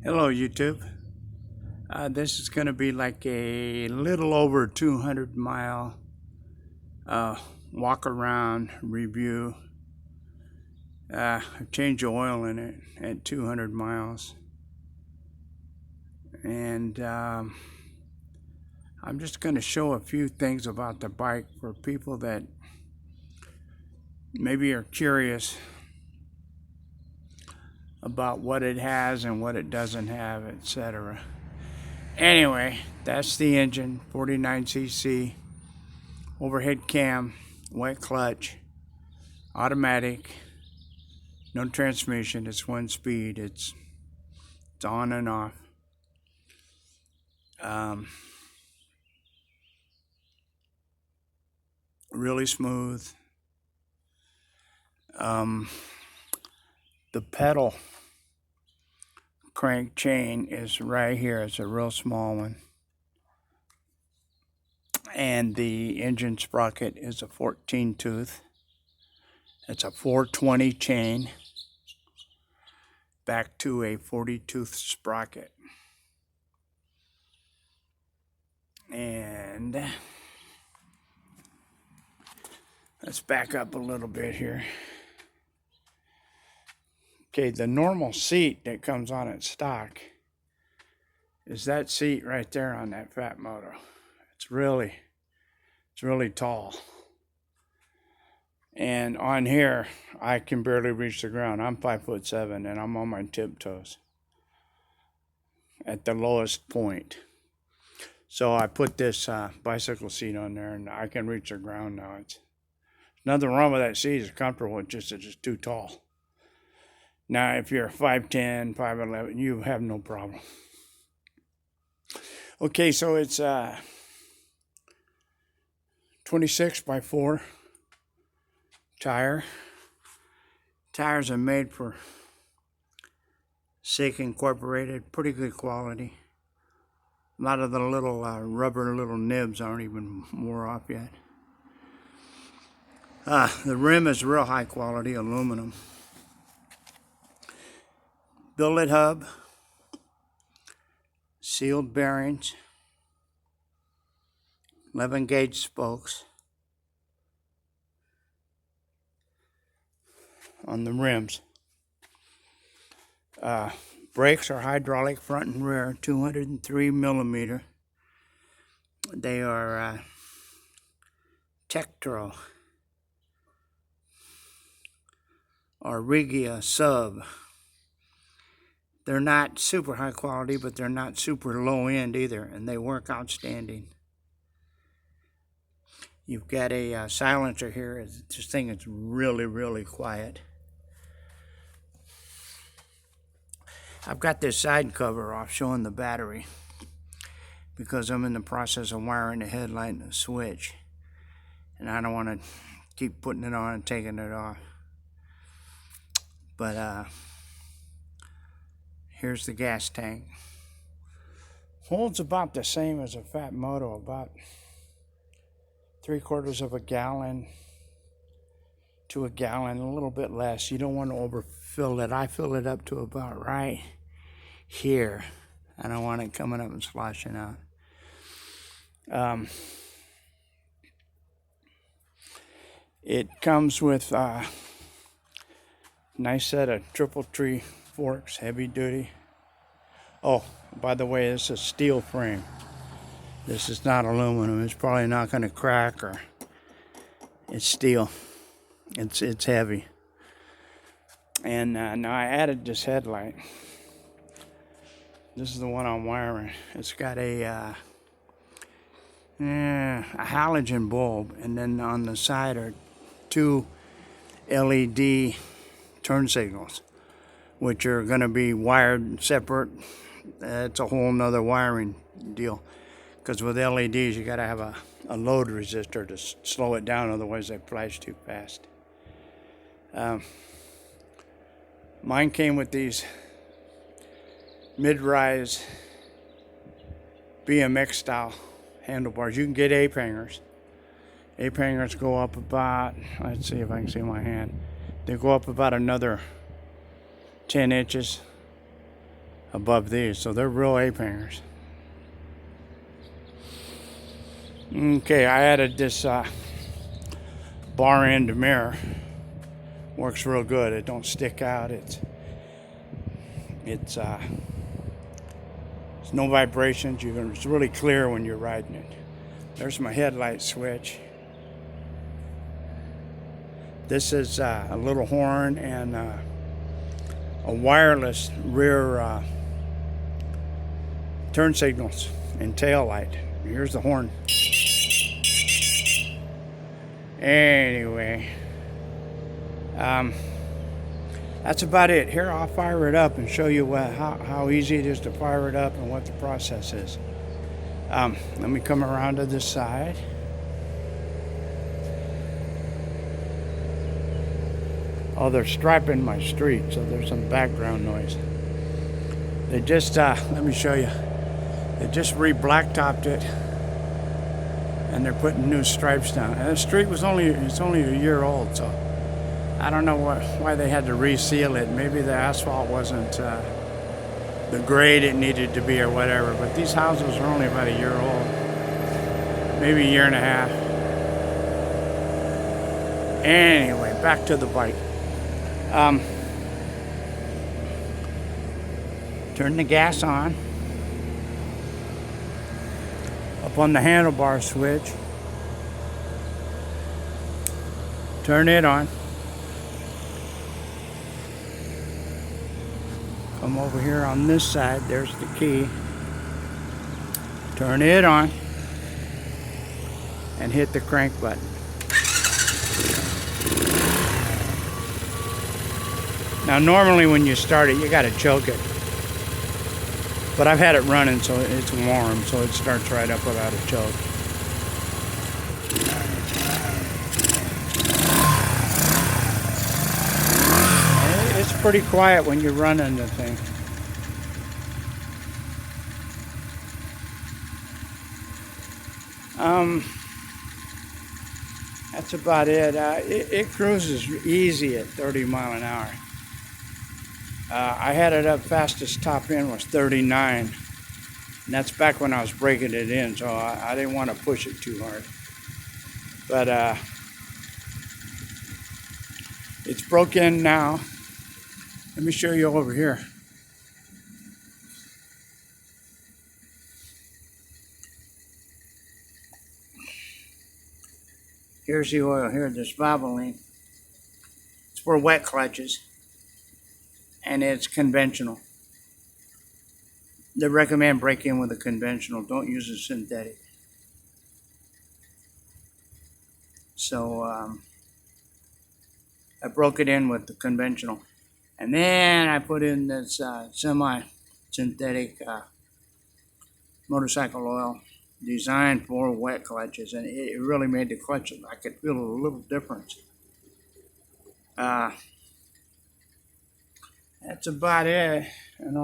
Hello YouTube. This is going to be like a little over 200-mile walk around review. I've changed the oil in it at 200 miles. And I'm just going to show a few things about the bike for people that maybe are curious about what it has and what it doesn't have, etc. Anyway, that's the engine, 49cc, overhead cam, wet clutch, automatic, no transmission. It's one speed. It's on and off. Really smooth. The pedal crank chain is right here. It's a real small one. And the engine sprocket is a 14 tooth. It's a 420 chain back to a 40 tooth sprocket. And let's back up a little bit here. Okay, the normal seat that comes on its stock is that seat right there on that Phatmoto. It's really tall. And on here, I can barely reach the ground. I'm 5'7" and I'm on my tiptoes at the lowest point. So I put this bicycle seat on there and I can reach the ground now. It's nothing wrong with that seat. It's comfortable. It's just too tall. Now, if you're 5'10", 5'11", you have no problem. Okay, so it's 26x4 tire. Tires are made for Sikk Incorporated, pretty good quality. A lot of the little rubber little nibs aren't even wore off yet. The rim is real high quality aluminum. Billet hub, sealed bearings, 11 gauge spokes on the rims. Brakes are hydraulic front and rear, 203 millimeter. They are Tektro or Regia sub. They're not super high quality, but they're not super low end either, and they work outstanding. You've got a silencer here. This thing is really quiet. I've got this side cover off showing the battery because I'm in the process of wiring the headlight and the switch, and I don't want to keep putting it on and taking it off. But here's the gas tank. Holds about the same as a Phatmoto, about 3/4 of a gallon to a gallon, a little bit less. You don't want to overfill it. I fill it up to about right here. I don't want it coming up and sloshing out. It comes with a nice set of triple tree forks, heavy duty. Oh, by the way, it's a steel frame. This is not aluminum. It's probably not going to crack, or it's steel. It's heavy. And now I added this headlight. This is the one I'm wiring. It's got a halogen bulb, and then on the side are 2 LED turn signals, which are going to be wired separate. It's a whole nother wiring deal, because with LEDs you got to have a load resistor to slow it down, otherwise they flash too fast. Mine came with these mid-rise BMX style handlebars. You can get ape hangers. Ape hangers go up about, let's see if I can see my hand. They go up about another 10 inches. above these, so they're real ape hangers. Okay, I added this bar end mirror. Works real good. It don't stick out. It's no vibrations. It's really clear when you're riding it. There's my headlight switch. This is a little horn and a wireless rear turn signals and tail light. Here's the horn. Anyway, that's about it. Here, I'll fire it up and show you how easy it is to fire it up and what the process is. Let me come around to this side. Oh, they're striping my street, so there's some background noise. They just, let me show you. They just re-blacktopped it, and they're putting new stripes down. And the street was only a year old, so I don't know why they had to reseal it. Maybe the asphalt wasn't the grade it needed to be or whatever, but these houses are only about a year old, maybe a year and a half. Anyway, back to the bike. Turn the gas on. Up on the handlebar switch. Turn it on. Come over here on this side. There's the key. Turn it on. And hit the crank button. Now normally when you start it, you gotta choke it. But I've had it running so it's warm, so it starts right up without a choke. It's pretty quiet when you're running the thing. That's about it. It cruises easy at 30 miles an hour. I had it up fastest top end was 39. And that's back when I was breaking it in, so I didn't want to push it too hard. But it's broke in now. Let me show you over here. Here's the oil here, this Valvoline. It's for wet clutches. And it's conventional. They recommend break in with a conventional. Don't use a synthetic. So I broke it in with the conventional. And then I put in this semi-synthetic motorcycle oil designed for wet clutches. And it really made the clutch, I could feel a little difference. That's about it. And